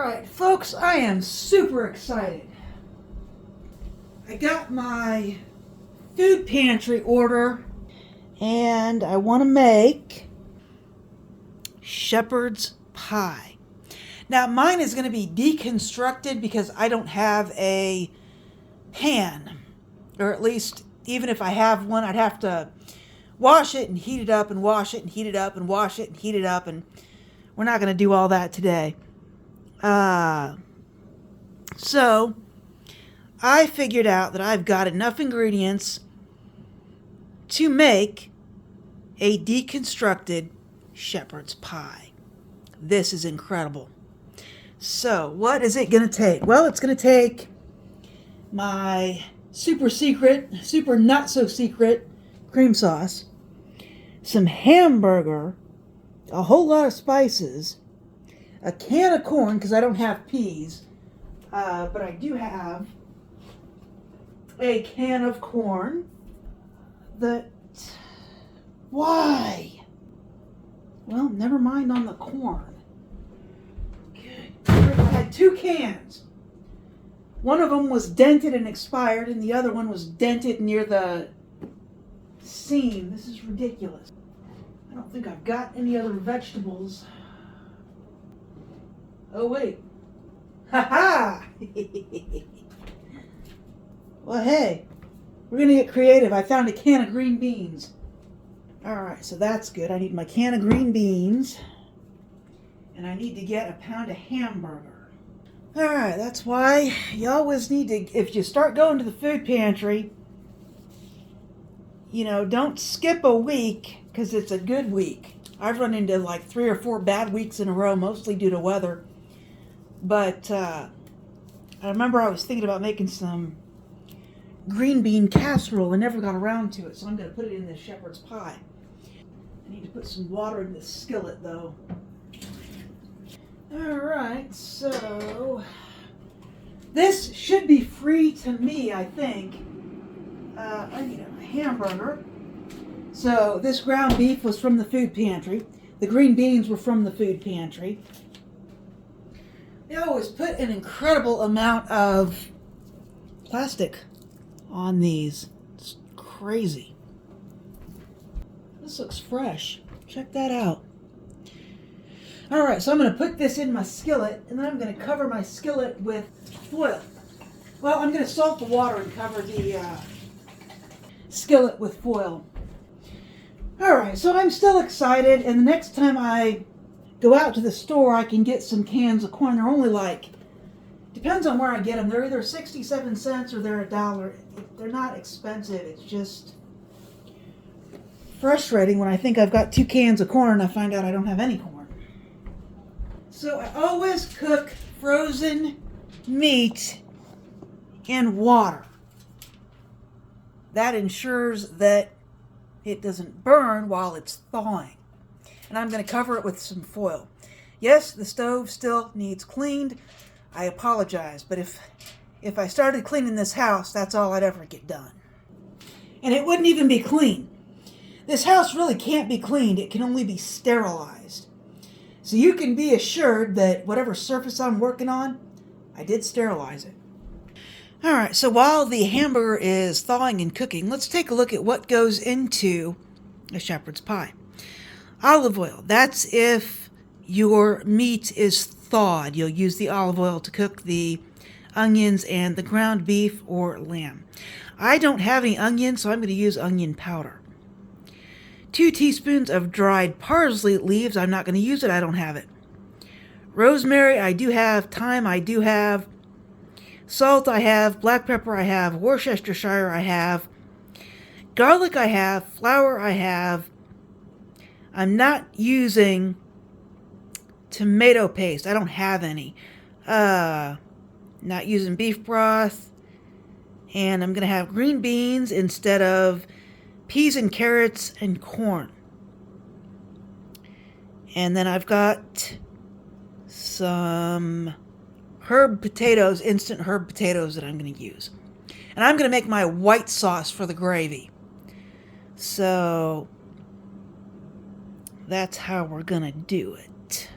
Alright, folks, I am super excited. I got my food pantry order, and I want to make shepherd's pie. Now, mine is going to be deconstructed because I don't have a pan, or at least, even if I have one, I'd have to wash it and heat it up and wash it and heat it up and wash it and heat it up, and we're not going to do all that today. So I figured out that I've got enough ingredients to make a deconstructed shepherd's pie. This is incredible. So what is it going to take? Well, it's going to take my super not so secret cream sauce, some hamburger, a whole lot of spices, a can of corn, because I don't have peas, but I do have a can of corn. Why? Well, never mind on the corn. Good. I had 2 cans. One of them was dented and expired, and the other one was dented near the seam. This is ridiculous. I don't think I've got any other vegetables. Oh, wait. Ha-ha! Well, hey, we're going to get creative. I found a can of green beans. Alright, so that's good. I need my can of green beans. And I need to get a pound of hamburger. Alright, that's why you always need to, if you start going to the food pantry, don't skip a week, because it's a good week. I've run into like 3 or 4 bad weeks in a row, mostly due to weather. But I remember I was thinking about making some green bean casserole and never got around to it, so I'm going to put it in this shepherd's pie. I need to put some water in this skillet, though. Alright, so this should be free to me, I think. I need a hamburger. So this ground beef was from the food pantry. The green beans were from the food pantry. They always put an incredible amount of plastic on these. It's crazy. This looks fresh. Check that out. Alright, so I'm going to put this in my skillet, and then I'm going to cover my skillet with foil. Well, I'm going to salt the water and cover the skillet with foil. Alright, so I'm still excited, and the next time I go out to the store, I can get some cans of corn. They're only depends on where I get them. They're either 67 cents or they're $1. They're not expensive. It's just frustrating when I think I've got 2 cans of corn and I find out I don't have any corn. So I always cook frozen meat in water. That ensures that it doesn't burn while it's thawing. And I'm going to cover it with some foil. Yes, the stove still needs cleaned. I apologize, but if I started cleaning this house, that's all I'd ever get done. And it wouldn't even be clean. This house really can't be cleaned. It can only be sterilized. So you can be assured that whatever surface I'm working on, I did sterilize it. Alright, so while the hamburger is thawing and cooking, let's take a look at what goes into a shepherd's pie. Olive oil. That's if your meat is thawed. You'll use the olive oil to cook the onions and the ground beef or lamb. I don't have any onions, so I'm going to use onion powder. 2 teaspoons of dried parsley leaves. I'm not going to use it. I don't have it. Rosemary, I do have. Thyme, I do have. Salt, I have. Black pepper, I have. Worcestershire, I have. Garlic, I have. Flour, I have. I'm not using tomato paste. I don't have any. Not using beef broth. And I'm going to have green beans instead of peas and carrots and corn. And then I've got some herb potatoes, instant herb potatoes that I'm going to use. And I'm going to make my white sauce for the gravy. So that's how we're going to do it.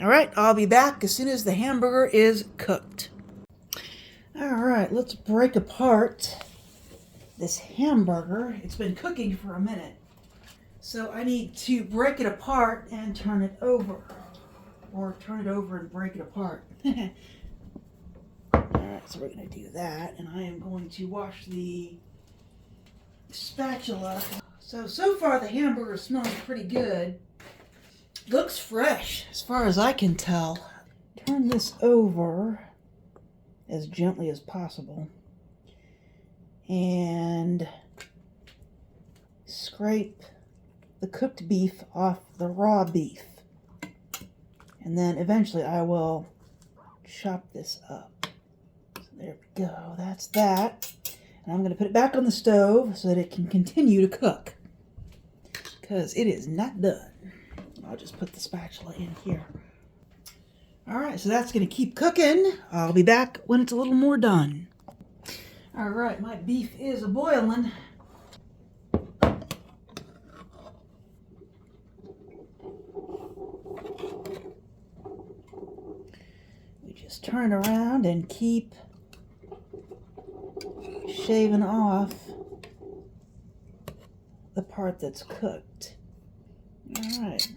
All right, I'll be back as soon as the hamburger is cooked. All right, let's break apart this hamburger. It's been cooking for a minute. So I need to break it apart and turn it over. Or turn it over and break it apart. Alright, so we're going to do that. And I am going to wash the spatula. So far the hamburger smells pretty good. Looks fresh as far as I can tell. Turn this over as gently as possible. And scrape the cooked beef off the raw beef. And then eventually I will chop this up. So there we go, that's that. And I'm going to put it back on the stove so that it can continue to cook. Because it is not done. I'll just put the spatula in here. Alright, so that's going to keep cooking. I'll be back when it's a little more done. Alright, my beef is a-boiling. We just turn around and keep shaving off the part that's cooked. Alright.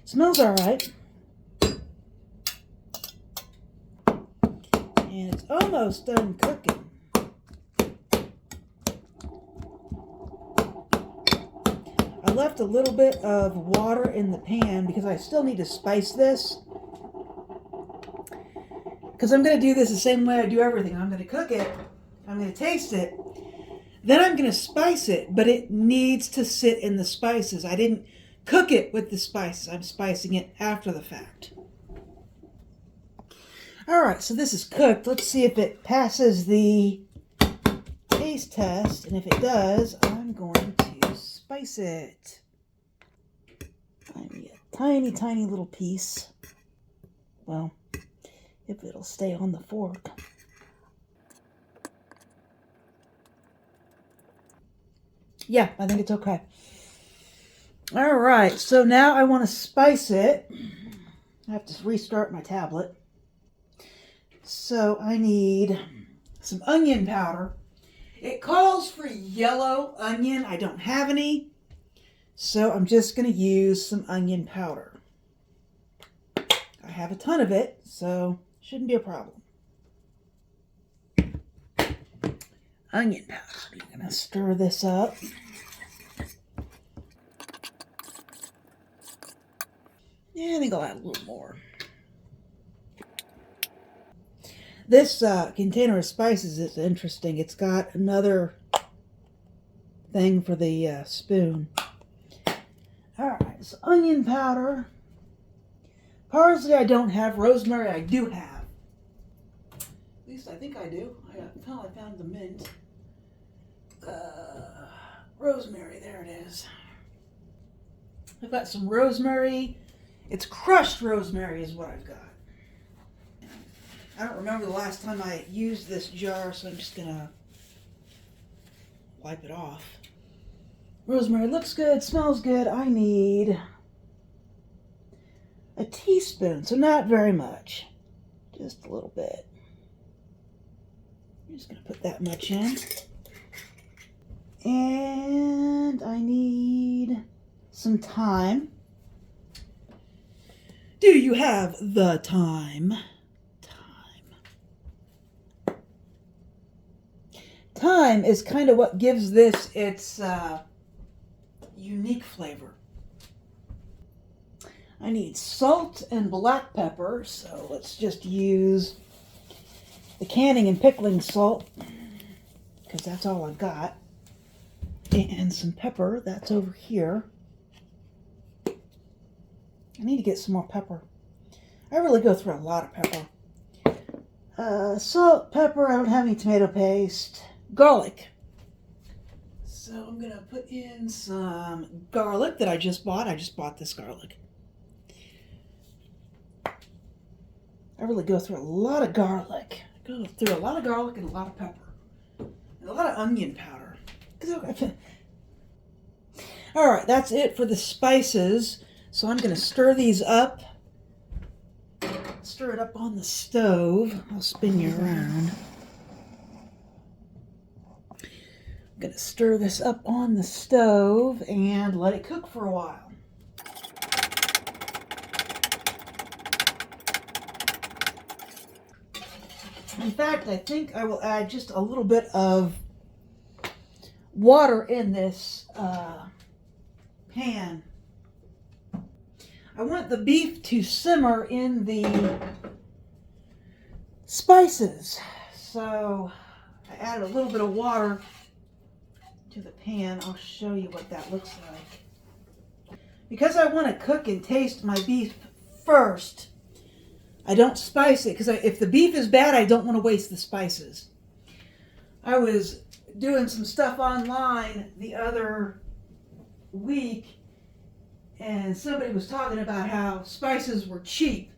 Smells alright. And it's almost done cooking. I left a little bit of water in the pan because I still need to spice this. Because I'm going to do this the same way I do everything. I'm going to cook it. I'm going to taste it. Then I'm going to spice it. But it needs to sit in the spices. I didn't cook it with the spices. I'm spicing it after the fact. Alright, so this is cooked. Let's see if it passes the taste test. And if it does, I'm going to spice it. I need a tiny, tiny little piece. Well, if it'll stay on the fork. Yeah, I think it's okay. Alright, so now I want to spice it. I have to restart my tablet. So I need some onion powder. It calls for yellow onion. I don't have any. So I'm just going to use some onion powder. I have a ton of it, so shouldn't be a problem. Onion powder. I'm going to stir this up. Yeah, I think I'll add a little more. This container of spices is interesting. It's got another thing for the spoon. Alright, so onion powder. Parsley I don't have. Rosemary I do have. At least I think I do. I found the mint. Rosemary, there it is. I've got some rosemary. It's crushed rosemary is what I've got. I don't remember the last time I used this jar, so I'm just going to wipe it off. Rosemary looks good, smells good. I need a teaspoon, so not very much. Just a little bit. I'm just going to put that much in. And I need some thyme. Do you have the thyme? Thyme is kind of what gives this its unique flavor. I need salt and black pepper, so let's just use the canning and pickling salt, because that's all I've got. And some pepper, that's over here. I need to get some more pepper. I really go through a lot of pepper. Salt, pepper, I don't have any tomato paste. Garlic. So I'm going to put in some garlic that I just bought. I just bought this garlic. I really go through a lot of garlic. I go through a lot of garlic and a lot of pepper. And a lot of onion powder. Alright, that's it for the spices. So I'm going to stir these up Stir it up on the stove. I'll spin you around. I'm going to stir this up on the stove and let it cook for a while. In fact, I think I will add just a little bit of water in this pan. I want the beef to simmer in the spices. So I added a little bit of water to the pan. I'll show you what that looks like. Because I want to cook and taste my beef first, I don't spice it, because if the beef is bad, I don't want to waste the spices. I was doing some stuff online the other week, and somebody was talking about how spices were cheap.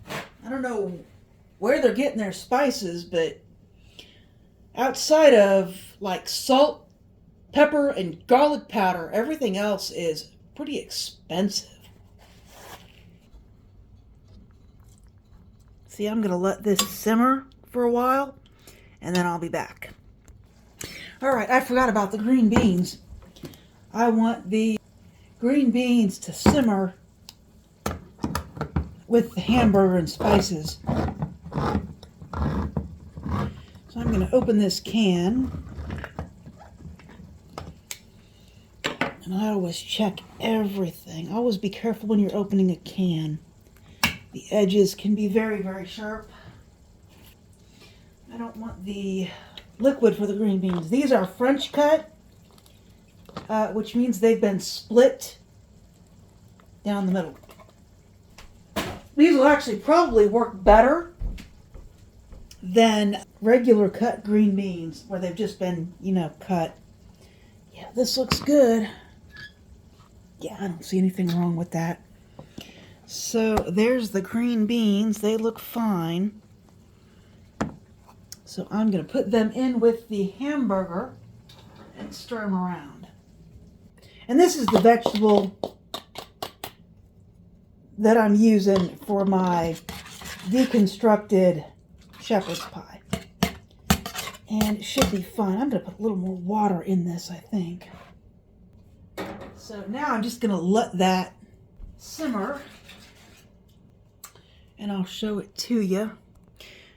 I don't know where they're getting their spices, but outside of like salt, pepper, and garlic powder, everything else is pretty expensive. See, I'm going to let this simmer for a while, and then I'll be back. All right, I forgot about the green beans. I want the green beans to simmer with the hamburger and spices. So I'm going to open this can. And I always check everything. Always be careful when you're opening a can. The edges can be very, very sharp. I don't want the liquid for the green beans. These are French cut, which means they've been split down the middle. These will actually probably work better than regular cut green beans where they've just been, cut. Yeah, this looks good. Yeah, I don't see anything wrong with that. So there's the green beans. They look fine. So I'm going to put them in with the hamburger and stir them around. And this is the vegetable that I'm using for my deconstructed shepherd's pie. And it should be fine. I'm going to put a little more water in this, I think. So now I'm just going to let that simmer. And I'll show it to you.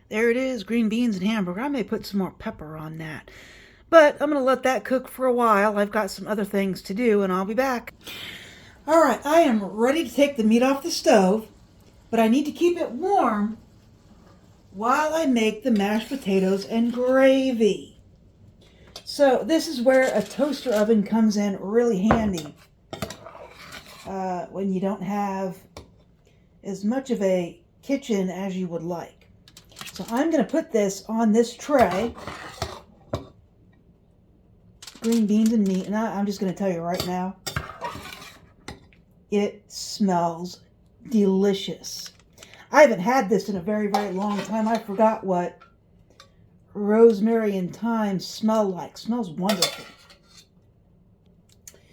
There it is, green beans and hamburger. I may put some more pepper on that. But I'm going to let that cook for a while. I've got some other things to do, and I'll be back. All right, I am ready to take the meat off the stove, but I need to keep it warm while I make the mashed potatoes and gravy. So this is where a toaster oven comes in really handy when you don't have as much of a kitchen as you would like. So I'm going to put this on this tray, green beans and meat, and I'm just going to tell you right now, it smells delicious. I haven't had this in a very, very long time. I forgot what rosemary and thyme smell like. It smells wonderful.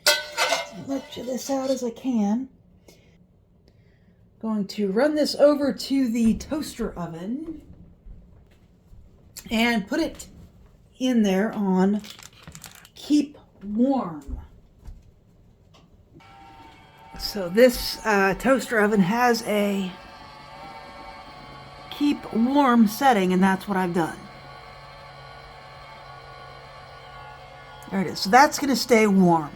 As much of this out as I can. Going to run this over to the toaster oven and put it in there on keep warm. So this toaster oven has a keep warm setting, and that's what I've done. There it is. So that's going to stay warm.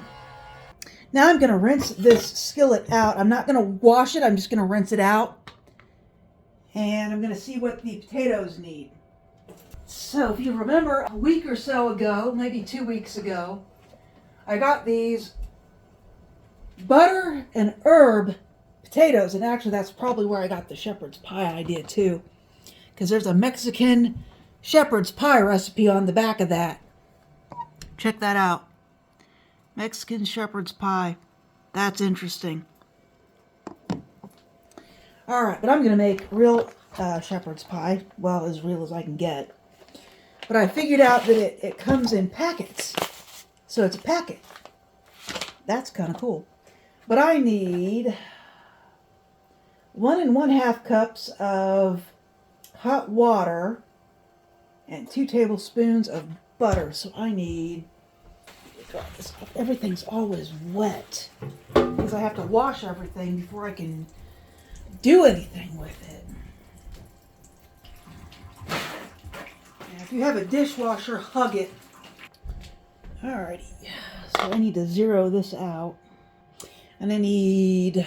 Now I'm going to rinse this skillet out. I'm not going to wash it. I'm just going to rinse it out. And I'm going to see what the potatoes need. So if you remember a week or so ago, maybe 2 weeks ago, I got these butter and herb potatoes. And actually that's probably where I got the shepherd's pie idea too. Because there's a Mexican shepherd's pie recipe on the back of that. Check that out. Mexican shepherd's pie. That's interesting. Alright, but I'm going to make real shepherd's pie. Well, as real as I can get. But I figured out that it comes in packets. So it's a packet. That's kind of cool. But I need 1 1/2 cups of hot water and 2 tablespoons of butter. So I need, everything's always wet because I have to wash everything before I can do anything with it. And if you have a dishwasher, hug it. Alrighty, so I need to zero this out. And I need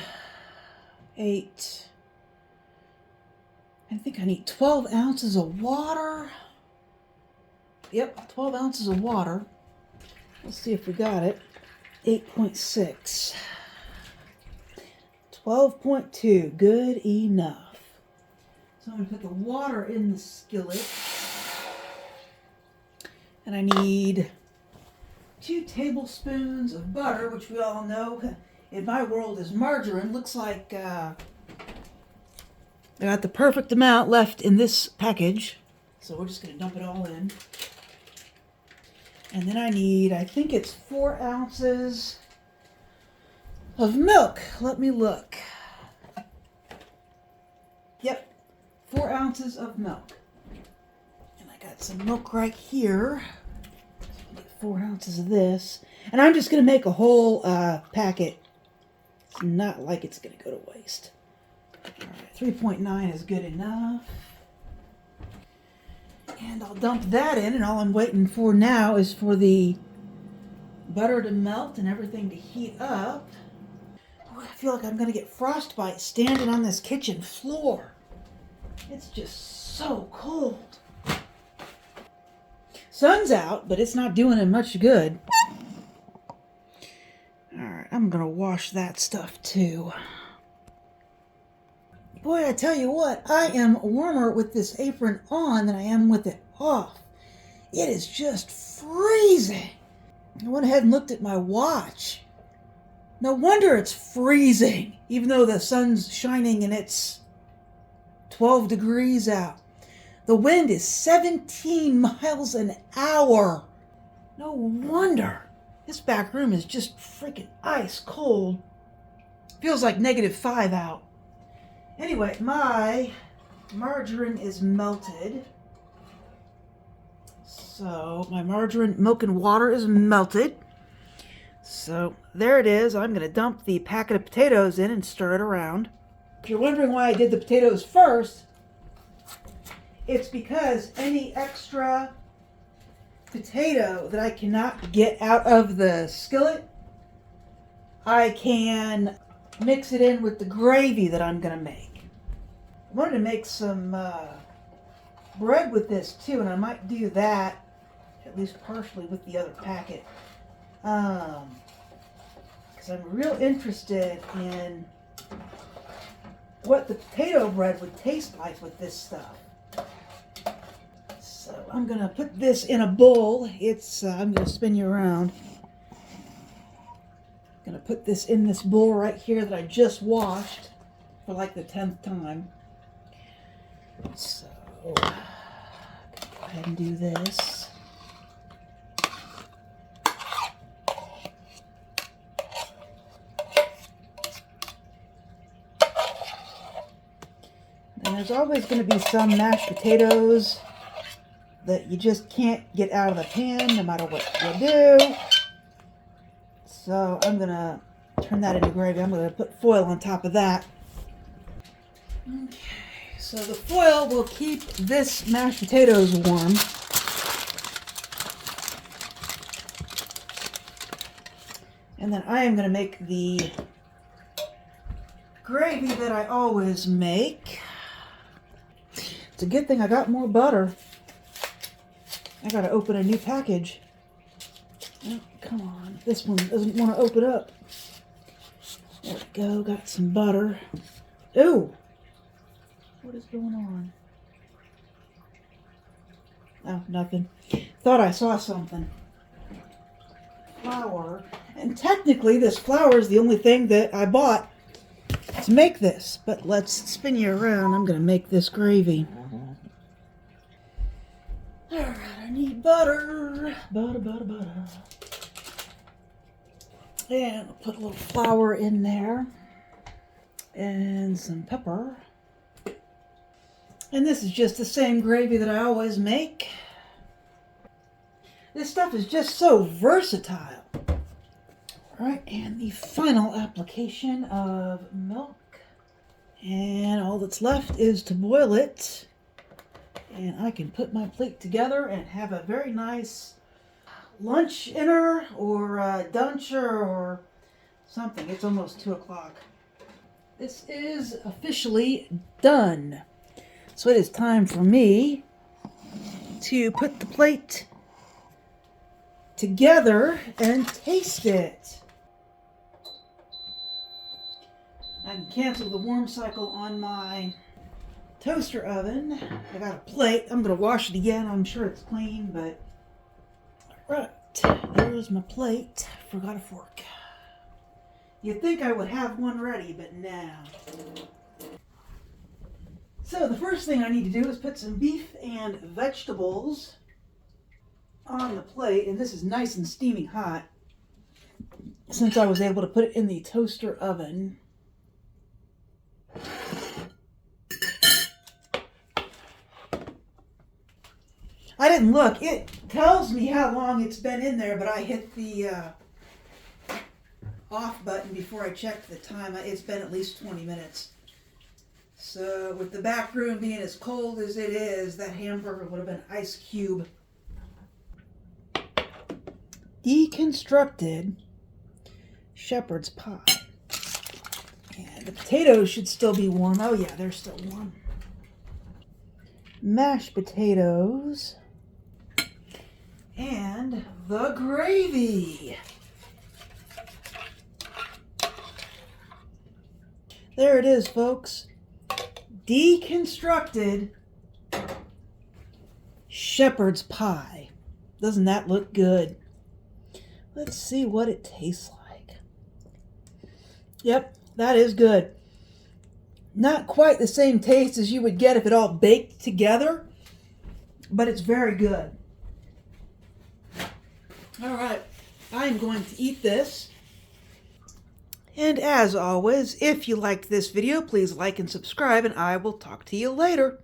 8, I think I need 12 ounces of water. Yep, 12 ounces of water. Let's see if we got it. 8.6. 12.2, good enough. So I'm going to put the water in the skillet. And I need 2 tablespoons of butter, which we all know in my world is margarine. Looks like I got the perfect amount left in this package. So we're just going to dump it all in. And then I need, I think it's 4 ounces of milk. Let me look. Yep, 4 ounces of milk. And I got some milk right here. So I'll get 4 ounces of this. And I'm just going to make a whole packet. It's not like it's going to go to waste. All right, 3.9 is good enough. And I'll dump that in, and all I'm waiting for now is for the butter to melt and everything to heat up. Oh, I feel like I'm going to get frostbite standing on this kitchen floor. It's just so cold. Sun's out, but it's not doing it much good. All right, I'm going to wash that stuff too. Boy, I tell you what, I am warmer with this apron on than I am with it off. It is just freezing. I went ahead and looked at my watch. No wonder it's freezing, even though the sun's shining and it's 12 degrees out. The wind is 17 miles an hour. No wonder. This back room is just freaking ice cold. Feels like -5 out. Anyway, my margarine is melted. So my margarine, milk, and water is melted. So there it is. I'm going to dump the packet of potatoes in and stir it around. If you're wondering why I did the potatoes first, it's because any extra potato that I cannot get out of the skillet, I can mix it in with the gravy that I'm going to make. I wanted to make some bread with this too, and I might do that, at least partially, with the other packet. Because I'm real interested in what the potato bread would taste like with this stuff. So I'm going to put this in a bowl. I'm going to spin you around. I'm going to put this in this bowl right here that I just washed for like the 10th time. So, go ahead and do this. And there's always going to be some mashed potatoes that you just can't get out of the pan no matter what you do. So I'm going to turn that into gravy. I'm going to put foil on top of that. Okay. So the foil will keep this mashed potatoes warm. And then I am going to make the gravy that I always make. It's a good thing I got more butter. I got to open a new package. Oh, come on. This one doesn't want to open up. There we go. Got some butter. Ooh. What is going on? Oh, nothing. Thought I saw something. Flour. And technically, this flour is the only thing that I bought to make this. But let's spin you around. I'm going to make this gravy. Alright, I need butter. Butter. And I'll put a little flour in there. and some pepper. And this is just the same gravy that I always make. This stuff is just so versatile. All right, and the final application of milk. And all that's left is to boil it. And I can put my plate together and have a very nice lunch-inner or duncher or something. It's almost 2 o'clock. This is officially done. So it is time for me to put the plate together and taste it. I can cancel the warm cycle on my toaster oven. I got a plate. I'm going to wash it again. I'm sure it's clean, but right, there's my plate. Forgot a fork. You'd think I would have one ready, but no. So the first thing I need to do is put some beef and vegetables on the plate, and this is nice and steaming hot since I was able to put it in the toaster oven. I didn't look. It tells me how long it's been in there, but I hit the off button before I checked the time. It's been at least 20 minutes. So with the back room being as cold as it is, that hamburger would have been ice cube. Deconstructed shepherd's pie. And the potatoes should still be warm. Oh yeah, they're still warm. Mashed potatoes. And the gravy. There it is, folks. Deconstructed shepherd's pie. Doesn't that look good? Let's see what it tastes like. Yep, that is good. Not quite the same taste as you would get if it all baked together, but it's very good. All right, I'm going to eat this. And as always, if you liked this video, please like and subscribe, and I will talk to you later.